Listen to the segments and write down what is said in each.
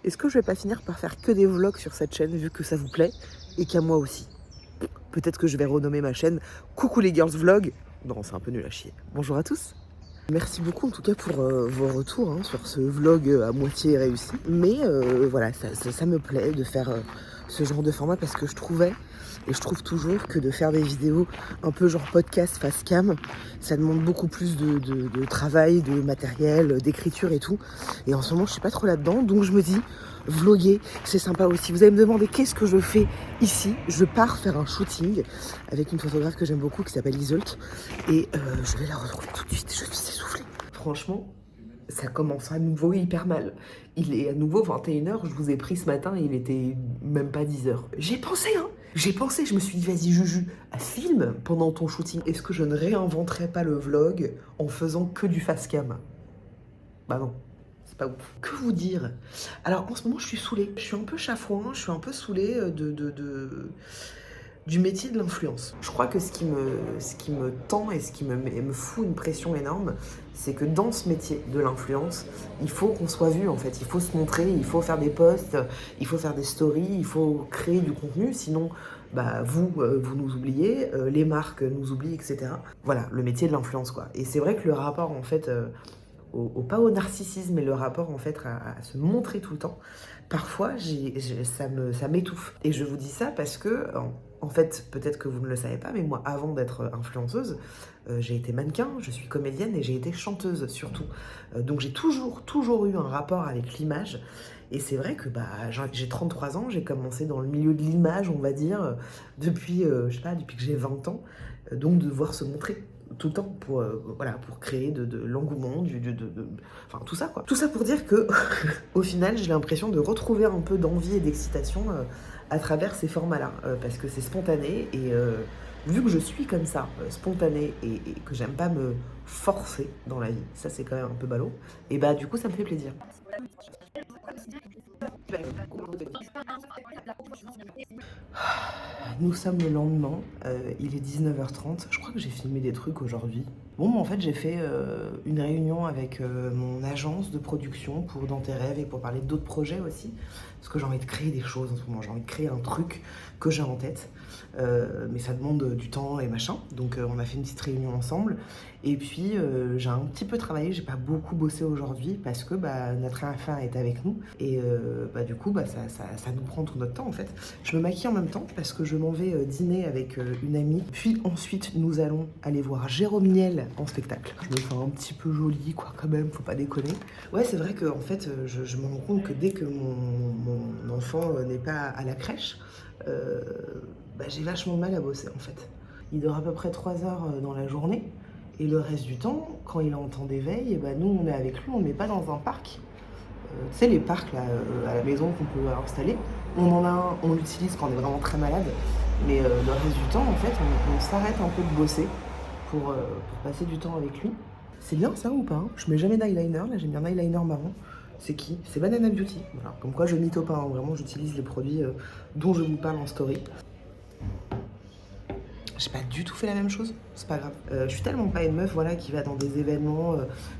Est-ce que je vais pas finir par faire que des vlogs sur cette chaîne vu que ça vous plaît et qu'à moi aussi? Peut-être que je vais renommer ma chaîne Coucou les Girls Vlog. Non, c'est un peu nul à chier. Bonjour à tous. Merci beaucoup en tout cas pour vos retours sur ce vlog à moitié réussi. Mais voilà, ça me plaît de faire ce genre de format parce que je trouvais, et je trouve toujours que de faire des vidéos un peu genre podcast face cam, ça demande beaucoup plus de travail, de matériel, d'écriture et tout. Et en ce moment, je suis pas trop là-dedans, donc je me dis, vloguer, c'est sympa aussi. Vous allez me demander qu'est-ce que je fais ici. Je pars faire un shooting avec une photographe que j'aime beaucoup qui s'appelle Iseult. Et je vais la retrouver tout de suite, je suis essoufflée. Franchement, ça commence à nouveau hyper mal. Il est à nouveau 21h, je vous ai pris ce matin et il était même pas 10h. J'ai pensé, je me suis dit, vas-y Juju, filme pendant ton shooting. Est-ce que je ne réinventerai pas le vlog en faisant que du face cam? Bah non. Pas ouf. Que vous dire? Alors en ce moment je suis saoulée, je suis un peu chafouin, je suis un peu saoulée du métier de l'influence. Je crois que ce qui me tend et ce qui me fout une pression énorme, c'est que dans ce métier de l'influence, il faut qu'on soit vu en fait, il faut se montrer, il faut faire des posts, il faut faire des stories, il faut créer du contenu, sinon bah, vous nous oubliez, les marques nous oublient, etc. Voilà, le métier de l'influence quoi. Et c'est vrai que le rapport en fait... pas au narcissisme, mais le rapport en fait à se montrer tout le temps, parfois ça m'étouffe. Et je vous dis ça parce que, en fait, peut-être que vous ne le savez pas, mais moi, avant d'être influenceuse, j'ai été mannequin, je suis comédienne et j'ai été chanteuse surtout. Donc j'ai toujours eu un rapport avec l'image. Et c'est vrai que bah, j'ai 33 ans, j'ai commencé dans le milieu de l'image, on va dire, depuis, je sais pas, depuis que j'ai 20 ans, donc de devoir se montrer tout le temps pour, voilà, pour créer de l'engouement, enfin tout ça quoi. Tout ça pour dire que au final j'ai l'impression de retrouver un peu d'envie et d'excitation à travers ces formats-là, parce que c'est spontané et vu que je suis comme ça, spontanée et que j'aime pas me forcer dans la vie, ça c'est quand même un peu ballot, et bah du coup ça me fait plaisir. Nous sommes le lendemain, il est 19h30, je crois que j'ai filmé des trucs aujourd'hui. Bon, en fait j'ai fait une réunion avec mon agence de production pour Dans tes rêves et pour parler d'autres projets aussi, parce que j'ai envie de créer des choses en ce moment, j'ai envie de créer un truc que j'ai en tête, mais ça demande du temps et machin, donc on a fait une petite réunion ensemble, et puis j'ai un petit peu travaillé, j'ai pas beaucoup bossé aujourd'hui parce que bah, notre enfant est avec nous, et bah, du coup bah, ça nous prend tout notre temps en fait. Je me maquille en même temps parce que je m'en vais dîner avec une amie, puis ensuite nous allons aller voir Jérôme Niel en spectacle. Je me fais un petit peu jolie quoi quand même, faut pas déconner. Ouais, c'est vrai que en fait je me rends compte que dès que mon enfant n'est pas à la crèche, bah, j'ai vachement de mal à bosser en fait. Il dort à peu près 3 heures dans la journée et le reste du temps, quand il est en temps d'éveil, bah, nous on est avec lui, on n'est pas dans un parc. Tu sais, les parcs là, à la maison qu'on peut installer, on en a un, on l'utilise quand on est vraiment très malade, mais le reste du temps, en fait, on s'arrête un peu de bosser pour passer du temps avec lui. C'est bien ça ou pas hein? Je mets jamais d'eyeliner, là j'ai mis un eyeliner marron. C'est qui? C'est Banana Beauty. Voilà. Comme quoi je mytho pas, hein. Vraiment j'utilise les produits dont je vous parle en story. J'ai pas du tout fait la même chose, c'est pas grave. Je suis tellement pas une meuf voilà, qui va dans des événements,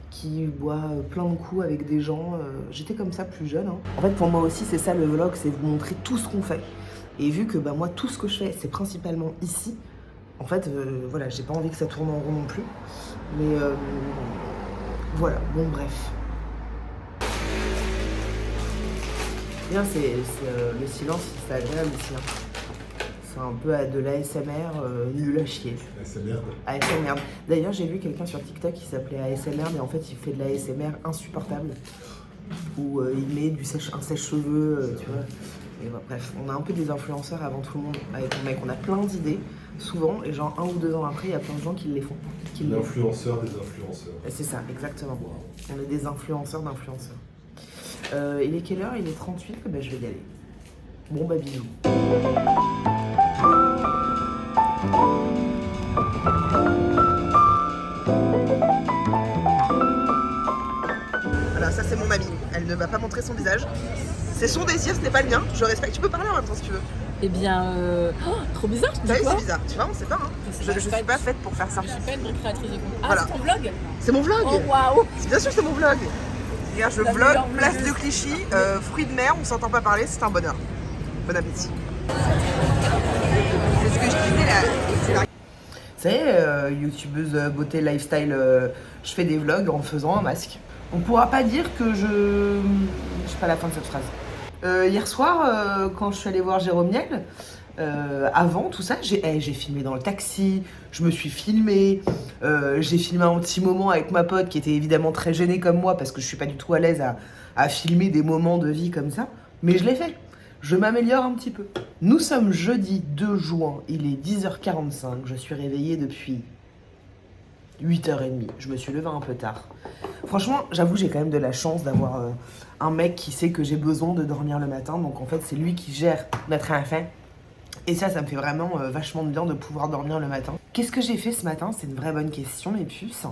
qui boit plein de coups avec des gens. J'étais comme ça plus jeune. Hein. En fait, pour moi aussi, c'est ça le vlog, c'est vous montrer tout ce qu'on fait. Et vu que bah, moi, tout ce que je fais, c'est principalement ici, en fait, voilà, j'ai pas envie que ça tourne en rond non plus. Mais voilà, bon, bref. Bien, c'est le silence, c'est agréable ici. Hein. C'est un peu de l'ASMR nul à chier. ASMR. ASMR. D'ailleurs, j'ai vu quelqu'un sur TikTok qui s'appelait ASMR, mais en fait, il fait de l'ASMR insupportable. Où il met un sèche-cheveux, tu vois. Et bah, bref, on a un peu des influenceurs avant tout le monde. Avec mon mec, on a plein d'idées, souvent, et genre 1 ou 2 ans après, il y a plein de gens qui les font. L'influenceur des influenceurs. C'est ça, exactement. Wow. On est des influenceurs d'influenceurs. Il est quelle heure? Il est 38, ben, je vais y aller. Bon, bah bisous. Voilà, ça c'est mon mamie. Elle ne va pas montrer son visage. C'est son désir, ce n'est pas le mien. Je respecte. Tu peux parler en même temps si tu veux. Eh bien, trop bizarre, je dis quoi? C'est bizarre. Tu vois, on sait pas. Hein. Je suis pas faite pour faire ça. Je suis pas une vraie créatrice de contenu. Ah, voilà. c'est ton vlog? C'est mon vlog. Oh waouh! Bien sûr, c'est mon vlog. Regarde, je vlog, place de Clichy, fruits de mer, on s'entend pas parler, c'est un bonheur. Bon appétit. C'est ce que je disais là. Vous savez, youtubeuse beauté lifestyle, je fais des vlogs en faisant un masque. On pourra pas dire que je sais pas la fin de cette phrase. Hier soir, quand je suis allée voir Jérôme Niel, avant tout ça, j'ai filmé dans le taxi, je me suis filmée, j'ai filmé un petit moment avec ma pote qui était évidemment très gênée comme moi parce que je suis pas du tout à l'aise à filmer des moments de vie comme ça, mais je l'ai fait. Je m'améliore un petit peu. Nous sommes jeudi 2 juin, il est 10h45, je suis réveillée depuis 8h30. Je me suis levée un peu tard. Franchement, j'avoue, j'ai quand même de la chance d'avoir un mec qui sait que j'ai besoin de dormir le matin. Donc en fait, c'est lui qui gère notre enfant. Et ça me fait vraiment vachement de bien de pouvoir dormir le matin. Qu'est-ce que j'ai fait ce matin? C'est une vraie bonne question, mes puces.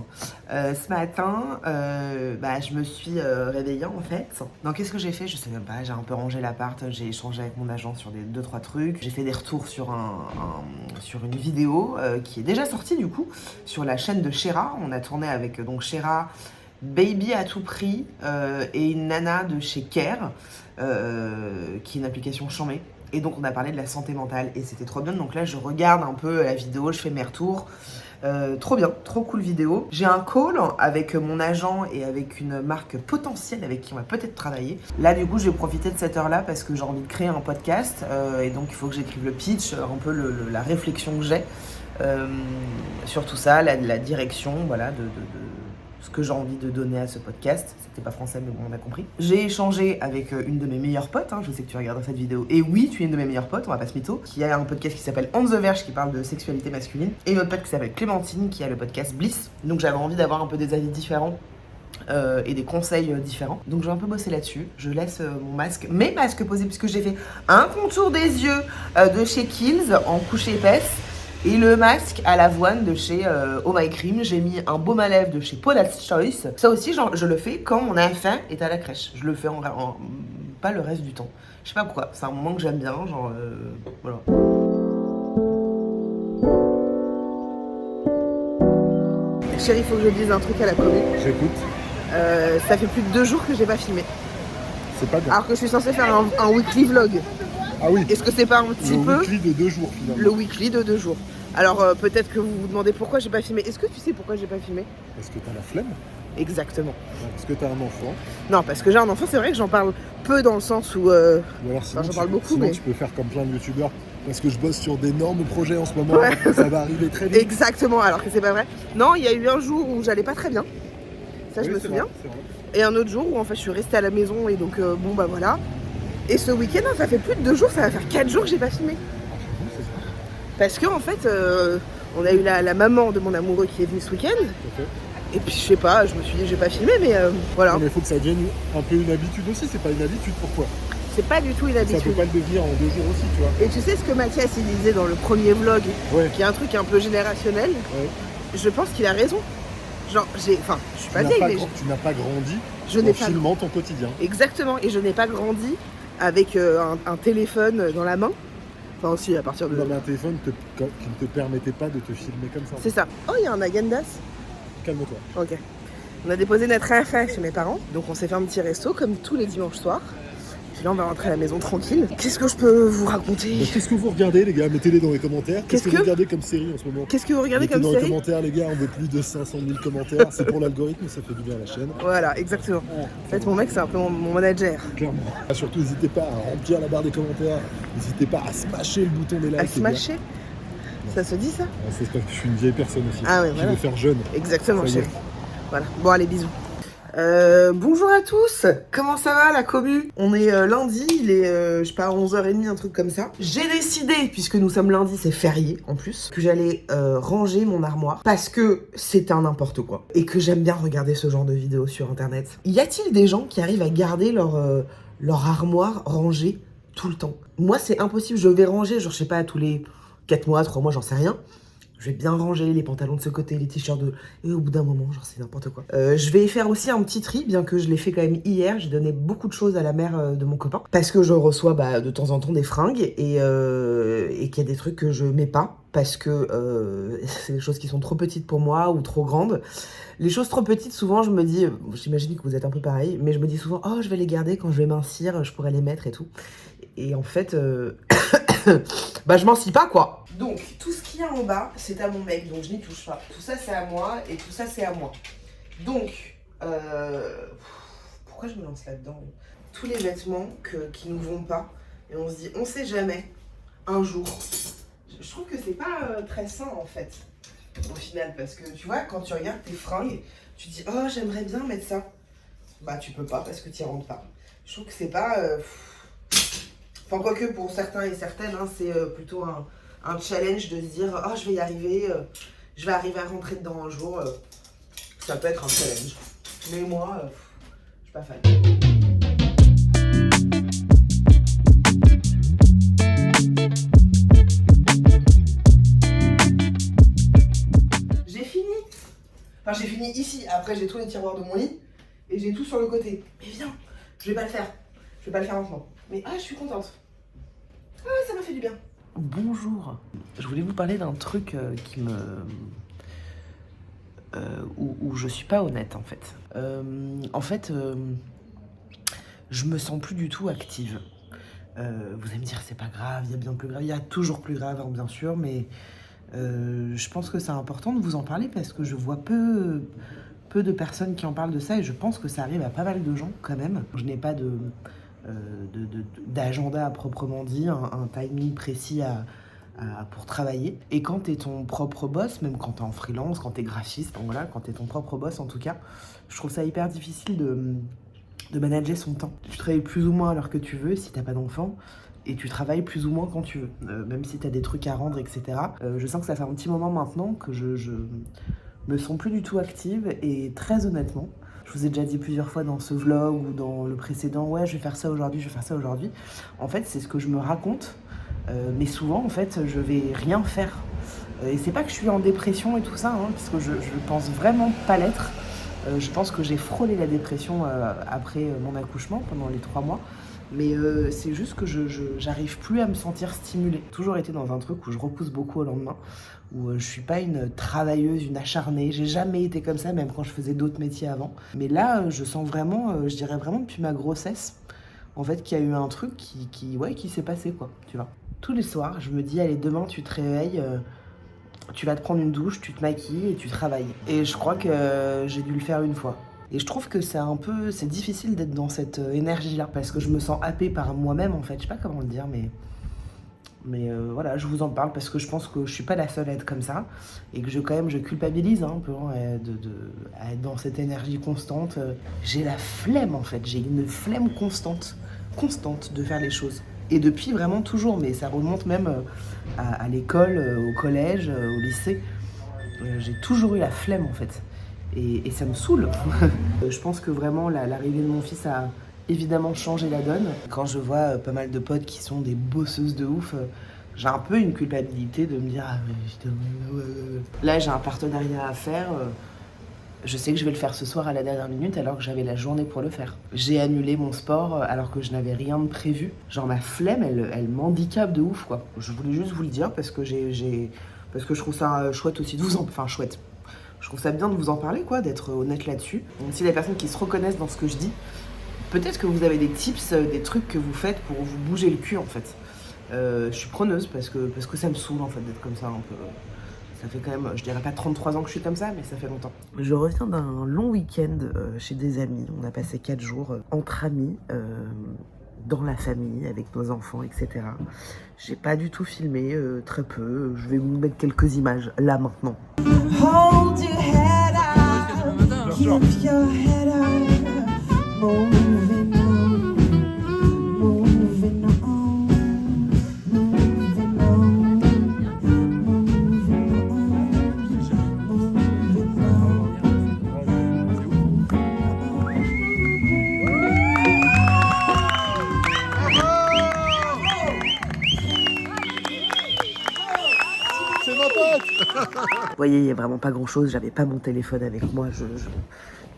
Ce matin, je me suis réveillée en fait. Donc qu'est-ce que j'ai fait? Je sais même pas, j'ai un peu rangé l'appart, j'ai échangé avec mon agent sur 2-3 trucs. J'ai fait des retours sur une vidéo qui est déjà sortie du coup, sur la chaîne de Chéra. On a tourné avec donc Chéra, Baby à tout prix et une nana de chez Care, qui est une application chambée. Et donc on a parlé de la santé mentale et c'était trop bien. Donc là je regarde un peu la vidéo, je fais mes retours. Trop bien, trop cool vidéo. J'ai un call avec mon agent et avec une marque potentielle avec qui on va peut-être travailler. Là du coup je vais profiter de cette heure-là parce que j'ai envie de créer un podcast et donc il faut que j'écrive le pitch, un peu la réflexion que j'ai sur tout ça, la direction, voilà, de ce que j'ai envie de donner à ce podcast. C'était pas français, mais bon, on a compris. J'ai échangé avec une de mes meilleures potes, je sais que tu regardes cette vidéo, et oui, tu es une de mes meilleures potes, on va pas se mytho, qui a un podcast qui s'appelle On the Verge, qui parle de sexualité masculine, et une autre pote qui s'appelle Clémentine, qui a le podcast Bliss. Donc j'avais envie d'avoir un peu des avis différents, et des conseils différents. Donc je vais un peu bosser là-dessus. Je laisse mes masques posés, puisque j'ai fait un contour des yeux de chez Kiehl's en couche épaisse, et le masque à l'avoine de chez Oh My Cream. J'ai mis un baume à lèvres de chez Paula's Choice. Ça aussi, je le fais quand mon enfant est à la crèche. Je le fais pas le reste du temps. Je sais pas pourquoi. C'est un moment que j'aime bien, voilà. Chérie, il faut que je dise un truc à la commu. J'écoute. Ça fait plus de 2 jours que j'ai pas filmé. C'est pas bien. Alors que je suis censée faire un weekly vlog. Ah oui. Est-ce que c'est pas un petit peu... Le weekly de 2 jours finalement. Le weekly de 2 jours. Alors peut-être que vous vous demandez pourquoi j'ai pas filmé. Est-ce que tu sais pourquoi j'ai pas filmé? Parce que t'as la flemme. Exactement. Parce que t'as un enfant. Non, parce que j'ai un enfant, c'est vrai que j'en parle peu dans le sens où... Ou alors sinon, j'en parle beaucoup, sinon mais... tu peux faire comme plein de youtubeurs. Parce que je bosse sur d'énormes projets en ce moment. Ouais. Ça va arriver très vite. Exactement, alors que c'est pas vrai. Non, il y a eu un jour où j'allais pas très bien. Ça, je me souviens. Vrai. Et un autre jour où en fait je suis restée à la maison et donc voilà. Et ce week-end, ça fait plus de 2 jours, ça va faire 4 jours que j'ai pas filmé. Parce que en fait, on a eu la maman de mon amoureux qui est venue ce week-end. Okay. Et puis je sais pas, je me suis dit j'ai pas filmé, mais voilà. Non, mais il faut que ça devienne un peu une habitude aussi, c'est pas une habitude, pourquoi? C'est pas du tout une habitude. Ça peut pas le devenir en 2 jours aussi, tu vois. Et tu sais ce que Mathias il disait dans le premier vlog, qui est un truc un peu générationnel, je pense qu'il a raison. Genre, je suis pas vieille, mais... Tu n'as pas grandi en filmant ton quotidien. Exactement, et je n'ai pas grandi avec un téléphone dans la main. Enfin aussi à partir de... Non, mais un téléphone qui ne te permettait pas de te filmer comme ça. C'est ça. Oh, il y a un agendas. Calme-toi. Ok. On a déposé notre enfant chez mes parents, donc on s'est fait un petit resto comme tous les dimanches soirs. Puis là on va rentrer à la maison tranquille. Qu'est-ce que je peux vous raconter? Qu'est-ce que vous regardez les gars? Mettez-les dans les commentaires. Qu'est-ce que vous regardez comme série en ce moment? Qu'est-ce que vous regardez comme série? série? Dans les commentaires les gars, on veut plus de 500 000 commentaires. C'est pour l'algorithme, ça fait du bien à la chaîne. Voilà, exactement. En fait mon mec c'est un peu mon manager. Clairement. Surtout n'hésitez pas à remplir la barre des commentaires. N'hésitez pas à smasher le bouton des likes. À smasher? Ça se dit ça? C'est parce que je suis une vieille personne aussi. Ah ouais, qui voilà. veut faire jeune. Exactement chérie. Voilà, bon allez bisous. Bonjour à tous, comment ça va la commu? On est lundi, il est je sais pas 11h30, un truc comme ça. J'ai décidé, puisque nous sommes lundi, c'est férié en plus, que j'allais ranger mon armoire parce que c'est un n'importe quoi et que j'aime bien regarder ce genre de vidéos sur internet. Y a-t-il des gens qui arrivent à garder leur armoire rangée tout le temps? Moi c'est impossible, je vais ranger genre je sais pas tous les 4 mois, 3 mois, j'en sais rien. Je vais bien ranger les pantalons de ce côté, les t-shirts de... Et au bout d'un moment, genre c'est n'importe quoi. Je vais faire aussi un petit tri, bien que je l'ai fait quand même hier. J'ai donné beaucoup de choses à la mère de mon copain. Parce que je reçois de temps en temps des fringues et qu'il y a des trucs que je mets pas. Parce que c'est des choses qui sont trop petites pour moi ou trop grandes. Les choses trop petites, souvent je me dis, j'imagine que vous êtes un peu pareil, mais je me dis souvent, oh je vais les garder quand je vais mincir, je pourrais les mettre et tout. Et en fait, je m'en scie pas quoi. Donc, tout ce qu'il y a en bas, c'est à mon mec, donc je n'y touche pas. Tout ça, c'est à moi, et tout ça, c'est à moi. Donc, pourquoi je me lance là-dedans? Tous les vêtements qui nous vont pas, et on se dit, on sait jamais, un jour. Je trouve que c'est pas très sain, en fait, au final, parce que, tu vois, quand tu regardes tes fringues, tu te dis, oh, j'aimerais bien mettre ça. Bah, tu peux pas, parce que tu n'y rentres pas. Je trouve que c'est pas... Enfin, quoique pour certains et certaines, hein, c'est plutôt un challenge de se dire « Oh, je vais y arriver, je vais arriver à rentrer dedans un jour. Ça peut être un challenge. Mais moi, je suis pas fan. J'ai fini. Enfin, j'ai fini ici. Après, j'ai tous les tiroirs de mon lit. Et j'ai tout sur le côté. Mais viens, je vais pas le faire. Je vais pas le faire maintenant. Mais je suis contente. Ça m'a fait du bien. Bonjour. Je voulais vous parler d'un truc qui me... où je suis pas honnête en fait. Je me sens plus du tout active. Vous allez me dire c'est pas grave, il y a bien plus grave. Il y a toujours plus grave, hein, bien sûr, mais je pense que c'est important de vous en parler parce que je vois peu de personnes qui en parlent de ça et je pense que ça arrive à pas mal de gens quand même. Je n'ai pas d'agenda à proprement dit, un timing précis pour travailler. Et quand t'es ton propre boss, même quand t'es en freelance, quand t'es graphiste, donc voilà, quand t'es ton propre boss en tout cas, je trouve ça hyper difficile de manager son temps. Tu travailles plus ou moins à l'heure que tu veux si t'as pas d'enfant, et tu travailles plus ou moins quand tu veux, même si t'as des trucs à rendre, etc. Je sens que ça fait un petit moment maintenant que je me sens plus du tout active et très honnêtement, je vous ai déjà dit plusieurs fois dans ce vlog ou dans le précédent, ouais, je vais faire ça aujourd'hui, je vais faire ça aujourd'hui. En fait, c'est ce que je me raconte, mais souvent, en fait, je vais rien faire. Et c'est pas que je suis en dépression et tout ça, hein, parce que je pense vraiment pas l'être. Je pense que j'ai frôlé la dépression après mon accouchement, pendant les 3 mois. Mais c'est juste que j'arrive plus à me sentir stimulée. J'ai toujours été dans un truc où je repousse beaucoup au lendemain, où je suis pas une travailleuse, une acharnée. J'ai jamais été comme ça, même quand je faisais d'autres métiers avant. Mais là, je sens vraiment, je dirais vraiment depuis ma grossesse, en fait, qu'il y a eu un truc qui s'est passé, quoi, tu vois. Tous les soirs, je me dis, allez, demain, tu te réveilles, tu vas te prendre une douche, tu te maquilles et tu travailles. Et je crois que j'ai dû le faire une fois. Et je trouve que c'est difficile d'être dans cette énergie-là, parce que je me sens happée par moi-même, en fait. Je sais pas comment le dire, mais voilà, je vous en parle parce que je pense que je suis pas la seule à être comme ça et que je culpabilise un peu à être dans cette énergie constante. J'ai la flemme en fait, j'ai une flemme constante de faire les choses. Et depuis vraiment toujours, mais ça remonte même à l'école, au collège, au lycée. J'ai toujours eu la flemme en fait et ça me saoule. Je pense que vraiment l'arrivée de mon fils a évidemment changer la donne. Quand je vois pas mal de potes qui sont des bosseuses de ouf, j'ai un peu une culpabilité de me dire ah mais putain, là j'ai un partenariat à faire, je sais que je vais le faire ce soir à la dernière minute alors que j'avais la journée pour le faire. J'ai annulé mon sport alors que je n'avais rien de prévu. Genre ma flemme elle m'handicape de ouf quoi. Je voulais juste vous le dire parce que parce que je trouve ça chouette aussi de vous en... Enfin chouette. Je trouve ça bien de vous en parler quoi, d'être honnête là-dessus. Donc si les personnes qui se reconnaissent dans ce que je dis, peut-être que vous avez des tips, des trucs que vous faites pour vous bouger le cul en fait. Je suis preneuse parce que ça me saoule en fait d'être comme ça un peu. Ça fait quand même, je dirais pas 33 ans que je suis comme ça, mais ça fait longtemps. Je reviens d'un long week-end chez des amis. On a passé 4 jours entre amis, dans la famille, avec nos enfants, etc. J'ai pas du tout filmé, très peu. Je vais vous mettre quelques images là maintenant. Hold your head up, keep your head up. Moving on, moving on, moving on, moving on. C'est ma pote. voyez, il n'y a vraiment pas grand-chose. J'avais pas mon téléphone avec moi.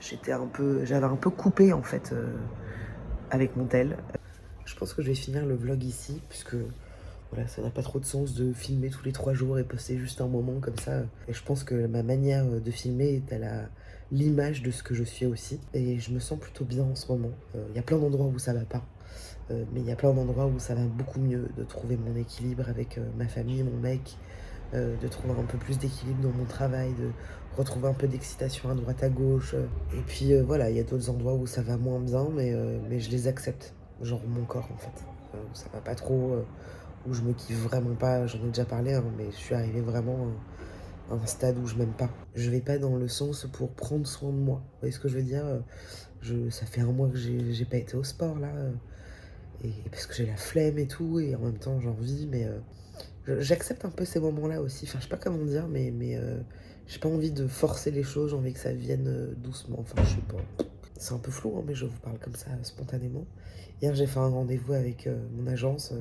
J'avais un peu coupé en fait avec mon tel. Je pense que je vais finir le vlog ici, puisque voilà, ça n'a pas trop de sens de filmer tous les 3 jours et poster juste un moment comme ça. Et je pense que ma manière de filmer est à l'image de ce que je suis aussi. Et je me sens plutôt bien en ce moment. Il y a plein d'endroits où ça va pas. Mais il y a plein d'endroits où ça va beaucoup mieux, de trouver mon équilibre avec ma famille, mon mec, de trouver un peu plus d'équilibre dans mon travail, de retrouver un peu d'excitation à droite à gauche. Et puis voilà, il y a d'autres endroits où ça va moins bien, mais je les accepte. Genre mon corps en fait. Où ça va pas trop, où je me kiffe vraiment pas, j'en ai déjà parlé, hein, mais je suis arrivée vraiment à un stade où je m'aime pas. Je vais pas dans le sens pour prendre soin de moi. Vous voyez ce que je veux dire? Ça fait 1 mois que j'ai pas été au sport là. Et parce que j'ai la flemme et tout, et en même temps j'ai envie, mais j'accepte un peu ces moments-là aussi. Enfin, je sais pas comment dire, mais j'ai pas envie de forcer les choses, j'ai envie que ça vienne doucement. Enfin, je sais pas. C'est un peu flou, hein, mais je vous parle comme ça spontanément. Hier, j'ai fait un rendez-vous avec mon agence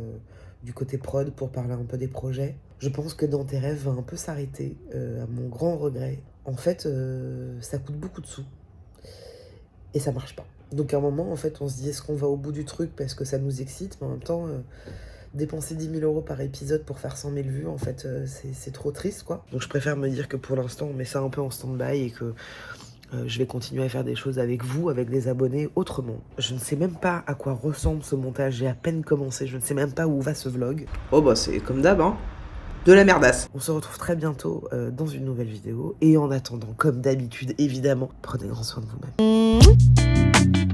du côté prod pour parler un peu des projets. Je pense que Dans tes rêves va un peu s'arrêter, à mon grand regret. En fait, ça coûte beaucoup de sous et ça marche pas. Donc à un moment, en fait, on se dit, est-ce qu'on va au bout du truc parce que ça nous excite, mais en même temps, dépenser 10 000 € par épisode pour faire 100 000 vues, en fait, c'est trop triste, quoi. Donc je préfère me dire que pour l'instant, on met ça un peu en stand-by et que je vais continuer à faire des choses avec vous, avec des abonnés, autrement. Je ne sais même pas à quoi ressemble ce montage, j'ai à peine commencé, je ne sais même pas où va ce vlog. Oh bah c'est comme d'hab, hein. De la merdasse. On se retrouve très bientôt dans une nouvelle vidéo. Et en attendant, comme d'habitude, évidemment, prenez grand soin de vous-même.